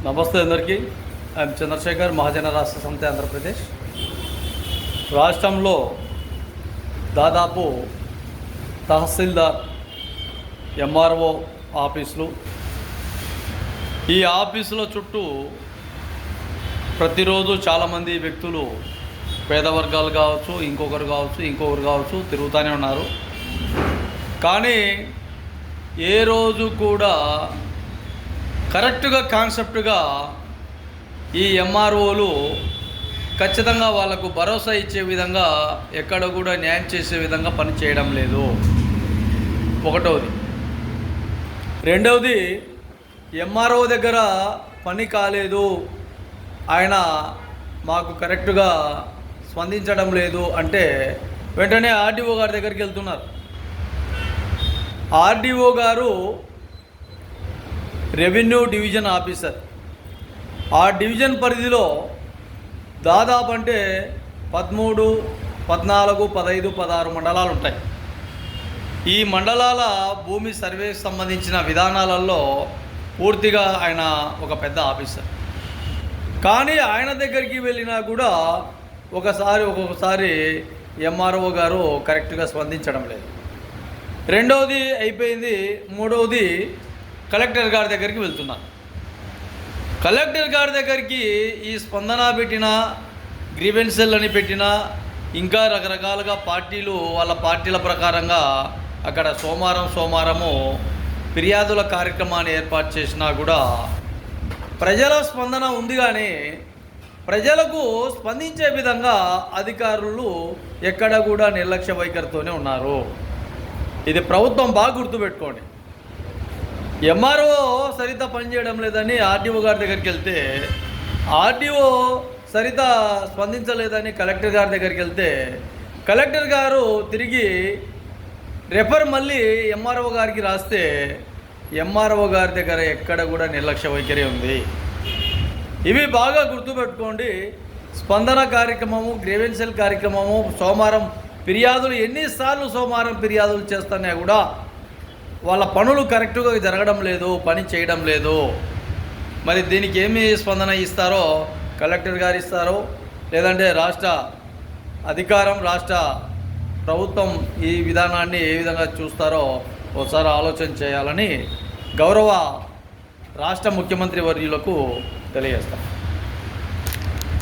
నమస్తే అందరికీ. ఐఎమ్ చంద్రశేఖర్, మహాజన రాష్ట్ర సమితి ఆంధ్రప్రదేశ్. రాష్ట్రంలో దాదాపు తహసీల్దార్, ఎంఆర్ఓ ఆఫీసులు, ఈ ఆఫీసుల చుట్టూ ప్రతిరోజు చాలామంది వ్యక్తులు, పేద వర్గాలు కావచ్చు, ఇంకొకరు కావచ్చు తిరుగుతూనే ఉన్నారు. కానీ ఏ రోజు కూడా కరెక్ట్గా కాన్సెప్ట్గా ఈ ఎంఆర్ఓలు ఖచ్చితంగా వాళ్ళకు భరోసా ఇచ్చే విధంగా, ఎక్కడ కూడా న్యాయం చేసే విధంగా పని చేయడం లేదు. ఒకటవది. రెండవది, ఎంఆర్ఓ దగ్గర పని కాలేదు, ఆయన మాకు కరెక్ట్గా స్పందించడం లేదు అంటే వెంటనే ఆర్డీఓ గారి దగ్గరికి వెళ్తున్నారు. ఆర్డీఓ గారు రెవెన్యూ డివిజన్ ఆఫీసర్. ఆ డివిజన్ పరిధిలో దాదాపు అంటే 13, 14, 15, 16 మండలాలు ఉంటాయి. ఈ మండలాల భూమి సర్వేకి సంబంధించిన విధానాలలో పూర్తిగా ఆయన ఒక పెద్ద ఆఫీసర్. కానీ ఆయన దగ్గరికి వెళ్ళినా కూడా ఒక్కొక్కసారి ఎంఆర్ఓ గారు కరెక్ట్గా స్పందించడం లేదు. రెండవది అయిపోయింది. మూడవది, కలెక్టర్ గారి దగ్గరికి వెళ్తున్నారు. కలెక్టర్ గారి దగ్గరికి ఈ స్పందన పెట్టినా, గ్రీవెన్సెల్ అని పెట్టినా, ఇంకా రకరకాలుగా పార్టీలు వాళ్ళ పార్టీల ప్రకారంగా అక్కడ సోమవారము ఫిర్యాదుల కార్యక్రమాన్ని ఏర్పాటు చేసినా కూడా ప్రజల స్పందన ఉంది. కానీ ప్రజలకు స్పందించే విధంగా అధికారులు ఎక్కడ కూడా నిర్లక్ష్య వైఖరితోనే ఉన్నారు. ఇది ప్రభుత్వం బాగా గుర్తుపెట్టుకోండి. ఎంఆర్ఓ సరిత పనిచేయడం లేదని ఆర్డీఓ గారి దగ్గరికి వెళ్తే, ఆర్డీఓ సరిత స్పందించలేదని కలెక్టర్ గారి దగ్గరికి వెళ్తే, కలెక్టర్ గారు తిరిగి రెఫర్ మళ్ళీ ఎంఆర్ఓ గారికి రాస్తే, ఎంఆర్ఓ గారి దగ్గర ఎక్కడ కూడా నిర్లక్ష్య వైఖరి ఉంది. ఇవి బాగా గుర్తుపెట్టుకోండి. స్పందన కార్యక్రమము, గ్రీవెన్సెల్ కార్యక్రమము, సోమవారం ఫిర్యాదులు, ఎన్నిసార్లు సోమవారం ఫిర్యాదులు చేస్తున్నా కూడా వాళ్ళ పనులు కరెక్ట్గా జరగడం లేదు, పని చేయడం లేదు. మరి దీనికి ఏమి స్పందన ఇస్తారో కలెక్టర్ గారు ఇస్తారో, లేదంటే రాష్ట్ర అధికారం, రాష్ట్ర ప్రభుత్వం ఈ విధానాన్ని ఏ విధంగా చూస్తారో ఒకసారి ఆలోచన చేయాలని గౌరవ రాష్ట్ర ముఖ్యమంత్రి వర్యులకు తెలియజేస్తాం.